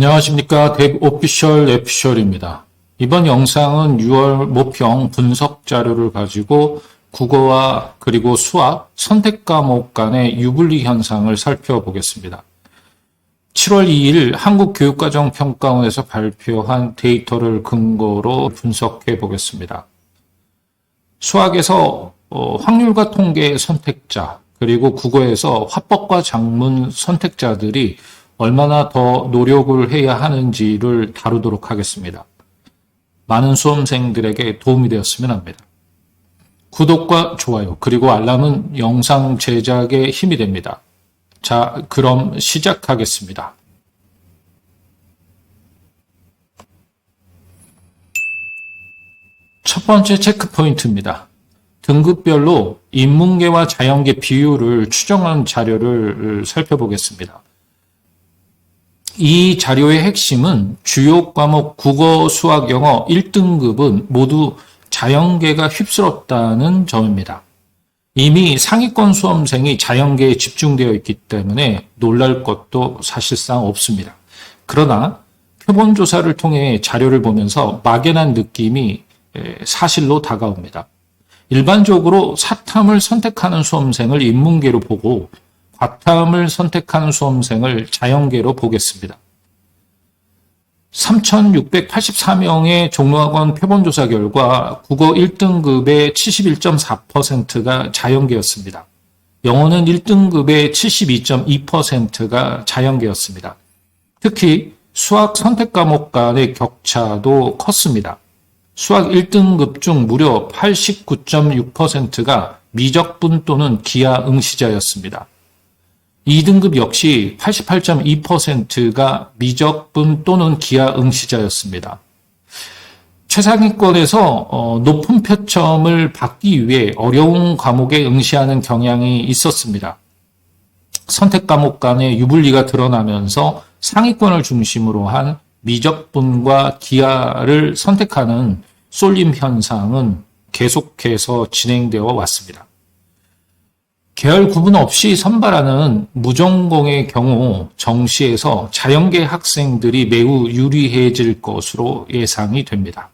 안녕하십니까. 덱오피셜 에피셜입니다. 이번 영상은 6월 모평 분석 자료를 가지고 국어와 그리고 수학 선택 과목 간의 유불리 현상을 살펴보겠습니다. 7월 2일 한국교육과정평가원에서 발표한 데이터를 근거로 분석해 보겠습니다. 수학에서 확률과 통계 선택자, 그리고 국어에서 화법과 작문 선택자들이 얼마나 더 노력을 해야 하는지를 다루도록 하겠습니다. 많은 수험생들에게 도움이 되었으면 합니다. 구독과 좋아요, 그리고 알람은 영상 제작에 힘이 됩니다. 자, 그럼 시작하겠습니다. 첫 번째 체크 포인트입니다. 등급별로 인문계와 자연계 비율을 추정한 자료를 살펴보겠습니다. 이 자료의 핵심은 주요 과목 국어, 수학, 영어 1등급은 모두 자연계가 휩쓸었다는 점입니다. 이미 상위권 수험생이 자연계에 집중되어 있기 때문에 놀랄 것도 사실상 없습니다. 그러나 표본조사를 통해 자료를 보면서 막연한 느낌이 사실로 다가옵니다. 일반적으로 사탐을 선택하는 수험생을 인문계로 보고 과탐을 선택하는 수험생을 자연계로 보겠습니다. 3,684명의 종로학원 표본조사 결과 국어 1등급의 71.4%가 자연계였습니다. 영어는 1등급의 72.2%가 자연계였습니다. 특히 수학 선택 과목 간의 격차도 컸습니다. 수학 1등급 중 무려 89.6%가 미적분 또는 기하 응시자였습니다. 2등급 역시 88.2%가 미적분 또는 기하 응시자였습니다. 최상위권에서 높은 표점을 받기 위해 어려운 과목에 응시하는 경향이 있었습니다. 선택 과목 간의 유불리가 드러나면서 상위권을 중심으로 한 미적분과 기하를 선택하는 쏠림 현상은 계속해서 진행되어 왔습니다. 계열 구분 없이 선발하는 무전공의 경우 정시에서 자연계 학생들이 매우 유리해질 것으로 예상이 됩니다.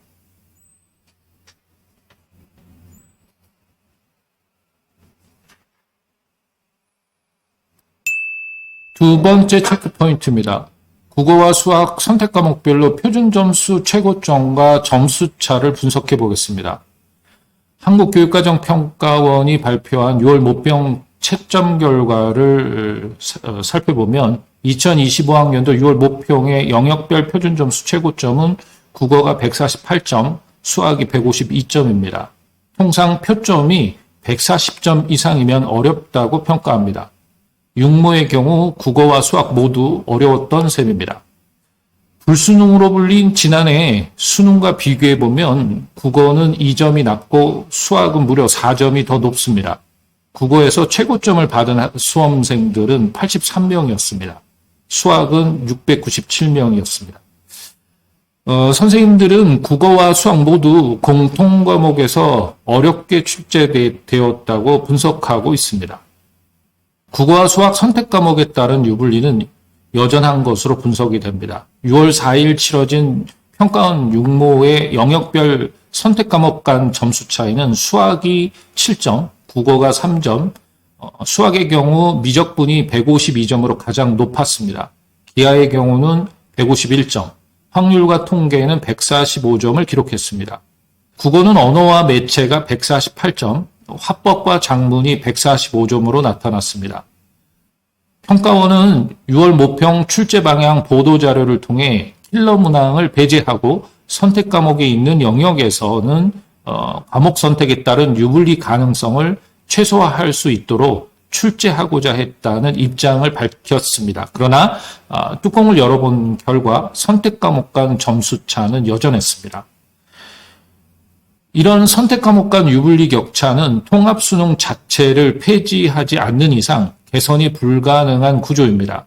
두 번째 체크 포인트입니다. 국어와 수학 선택 과목별로 표준 점수 최고점과 점수차를 분석해 보겠습니다. 한국교육과정평가원이 발표한 6월 모평 채점 결과를 살펴보면 2025학년도 6월 모평의 영역별 표준 점수 최고점은 국어가 148점, 수학이 152점입니다. 통상 표점이 140점 이상이면 어렵다고 평가합니다. 육모의 경우 국어와 수학 모두 어려웠던 셈입니다. 불수능으로 불린 지난해 수능과 비교해보면 국어는 2점이 낮고 수학은 무려 4점이 더 높습니다. 국어에서 최고점을 받은 수험생들은 83명이었습니다. 수학은 697명이었습니다. 선생님들은 국어와 수학 모두 공통 과목에서 어렵게 출제되었다고 분석하고 있습니다. 국어와 수학 선택 과목에 따른 유불리는 여전한 것으로 분석이 됩니다. 6월 4일 치러진 평가원 육모의 영역별 선택 과목 간 점수 차이는 수학이 7점, 국어가 3점, 수학의 경우 미적분이 152점으로 가장 높았습니다. 기하의 경우는 151점, 확률과 통계는 145점을 기록했습니다. 국어는 언어와 매체가 148점, 화법과 작문이 145점으로 나타났습니다. 평가원은 6월 모평 출제 방향 보도 자료를 통해 킬러 문항을 배제하고 선택 과목에 있는 영역에서는 과목 선택에 따른 유불리 가능성을 최소화할 수 있도록 출제하고자 했다는 입장을 밝혔습니다. 그러나 뚜껑을 열어본 결과 선택 과목 간 점수 차는 여전했습니다. 이런 선택 과목 간 유불리 격차는 통합 수능 자체를 폐지하지 않는 이상 개선이 불가능한 구조입니다.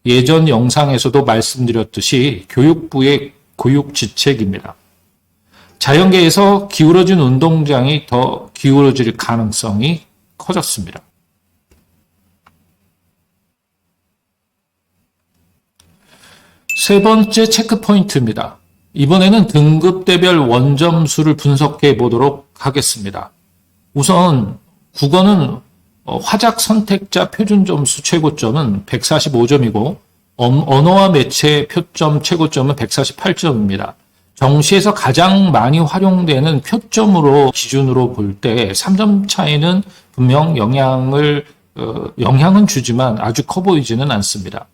예전 영상에서도 말씀드렸듯이 교육부의 교육지책입니다. 자연계에서 기울어진 운동장이 더 기울어질 가능성이 커졌습니다. 세 번째 체크 포인트입니다. 이번에는 등급대별 원점수를 분석해 보도록 하겠습니다. 우선 국어는 화작 선택자 표준 점수 최고점은 145점이고 언어와 매체 표점 최고점은 148점입니다. 정시에서 가장 많이 활용되는 표점으로 기준으로 볼 때 3점 차이는 분명 영향은 주지만 아주 커 보이지는 않습니다.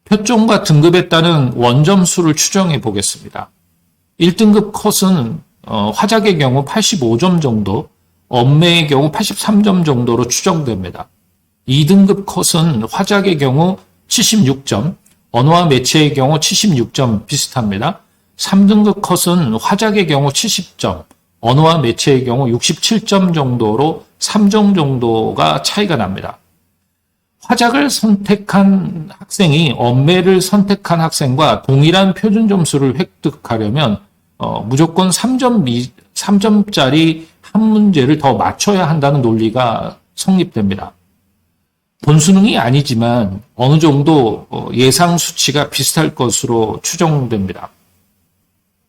표점과 등급에 따른 원점수를 추정해 보겠습니다. 1등급 컷은 화작의 경우 85점 정도, 언매의 경우 83점 정도로 추정됩니다. 2등급 컷은 화작의 경우 76점, 언어와 매체의 경우 76점 비슷합니다. 3등급 컷은 화작의 경우 70점, 언어와 매체의 경우 67점 정도로 3점 정도가 차이가 납니다. 화작을 선택한 학생이 언매를 선택한 학생과 동일한 표준 점수를 획득하려면 무조건 3점짜리 한 문제를 더 맞춰야 한다는 논리가 성립됩니다. 본수능이 아니지만 어느 정도 예상 수치가 비슷할 것으로 추정됩니다.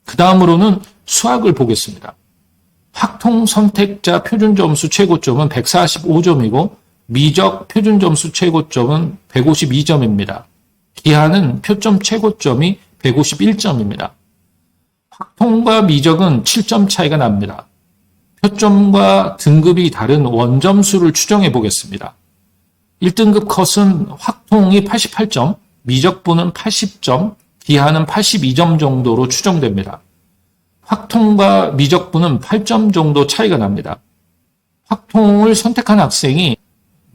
그 다음으로는 수학을 보겠습니다. 확통 선택자 표준 점수 최고점은 145점이고 미적 표준 점수 최고점은 152점입니다. 기하는 표점 최고점이 151점입니다. 확통과 미적은 7점 차이가 납니다. 표점과 등급이 다른 원점수를 추정해 보겠습니다. 1등급 컷은 확통이 88점, 미적분은 80점, 기하는 82점 정도로 추정됩니다. 확통과 미적분은 8점 정도 차이가 납니다. 확통을 선택한 학생이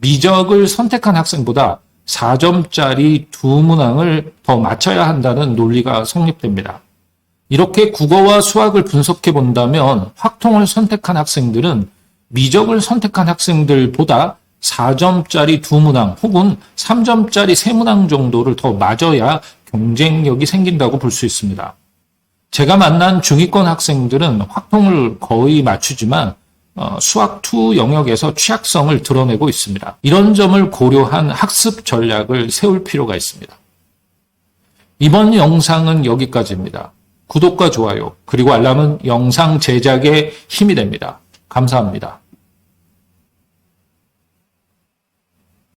미적을 선택한 학생보다 4점짜리 두 문항을 더 맞춰야 한다는 논리가 성립됩니다. 이렇게 국어와 수학을 분석해 본다면 확통을 선택한 학생들은 미적을 선택한 학생들보다 4점짜리 두 문항 혹은 3점짜리 세 문항 정도를 더 맞아야 경쟁력이 생긴다고 볼 수 있습니다. 제가 만난 중위권 학생들은 확통을 거의 맞추지만 수학 2 영역에서 취약성을 드러내고 있습니다. 이런 점을 고려한 학습 전략을 세울 필요가 있습니다. 이번 영상은 여기까지입니다. 구독과 좋아요 그리고 알람은 영상 제작에 힘이 됩니다. 감사합니다.